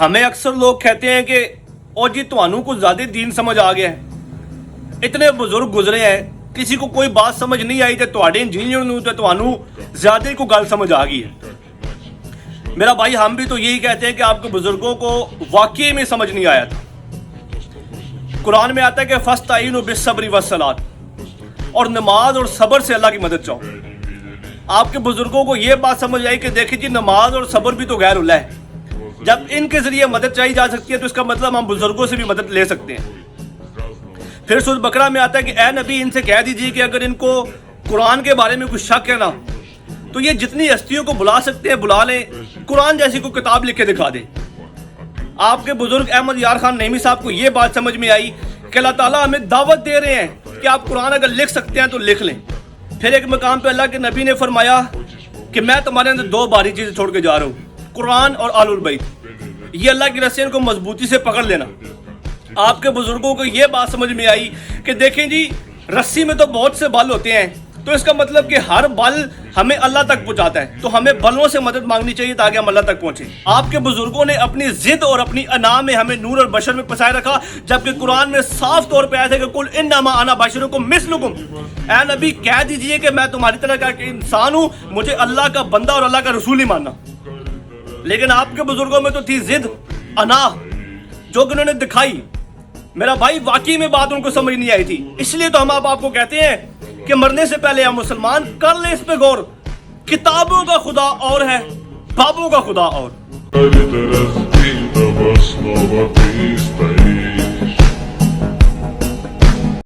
ہمیں اکثر لوگ کہتے ہیں کہ او جی تانوں کو زیادہ دین سمجھ آ گیا ہے, اتنے بزرگ گزرے ہیں, کسی کو کوئی بات سمجھ نہیں آئی تو تواڈے انجینئر نوں تے تانوں زیادہ کو گل سمجھ آ گئی ہے. میرا بھائی ہم بھی تو یہی کہتے ہیں کہ آپ کے بزرگوں کو واقعی میں سمجھ نہیں آیا تھا. قرآن میں آتا ہے کہ فاستعینوا بالصبر والصلاۃ, اور نماز اور صبر سے اللہ کی مدد چاہو. آپ کے بزرگوں کو یہ بات سمجھ آئی کہ دیکھیں جی نماز اور صبر بھی تو غیر اللہ ہے, جب ان کے ذریعے مدد چاہی جا سکتی ہے تو اس کا مطلب ہم بزرگوں سے بھی مدد لے سکتے ہیں. پھر سورۃ بقرہ میں آتا ہے کہ اے نبی ان سے کہہ دیجیے کہ اگر ان کو قرآن کے بارے میں کچھ شک ہے نا تو یہ جتنی ہستیوں کو بلا سکتے ہیں بلا لیں, قرآن جیسی کوئی کتاب لکھ کے دکھا دیں. آپ کے بزرگ احمد یار خان نعیمی صاحب کو یہ بات سمجھ میں آئی کہ اللہ تعالیٰ ہمیں دعوت دے رہے ہیں کہ آپ قرآن اگر لکھ سکتے ہیں تو لکھ لیں. پھر ایک مقام پہ اللہ کے نبی نے فرمایا کہ میں تمہارے اندر دو باری چیزیں چھوڑ کے جا رہا ہوں, قرآن اور آل البیت. یہ اللہ کی رسول کو مضبوطی سے پکڑ لینا. آپ کے بزرگوں کو یہ بات سمجھ میں آئی کہ دیکھیں جی رسی میں تو بہت سے بل ہوتے ہیں, تو اس کا مطلب کہ ہر بل ہمیں اللہ تک پہنچاتا ہے, تو ہمیں بلوں سے مدد مانگنی چاہیے تاکہ ہم اللہ تک پہنچیں. آپ کے بزرگوں نے اپنی ضد اور اپنی انا میں ہمیں نور اور بشر میں پسائے رکھا, جبکہ قرآن میں صاف طور پہ آیا تھا کہ قل انما انا بشرکم مثلکم, اے نبی کہہ دیجئے کہ میں تمہاری طرح کا انسان ہوں, مجھے اللہ کا بندہ اور اللہ کا رسول ہی ماننا. لیکن آپ کے بزرگوں میں تو تھی ضد, انا, جو کہ انہوں نے دکھائی. میرا بھائی واقعی میں بات ان کو سمجھ نہیں آئی تھی, اس لیے تو ہم آپ کو کہتے ہیں کہ مرنے سے پہلے ہم مسلمان کر لیں اس پہ غور. کتابوں کا خدا اور ہے, بابوں کا خدا اور.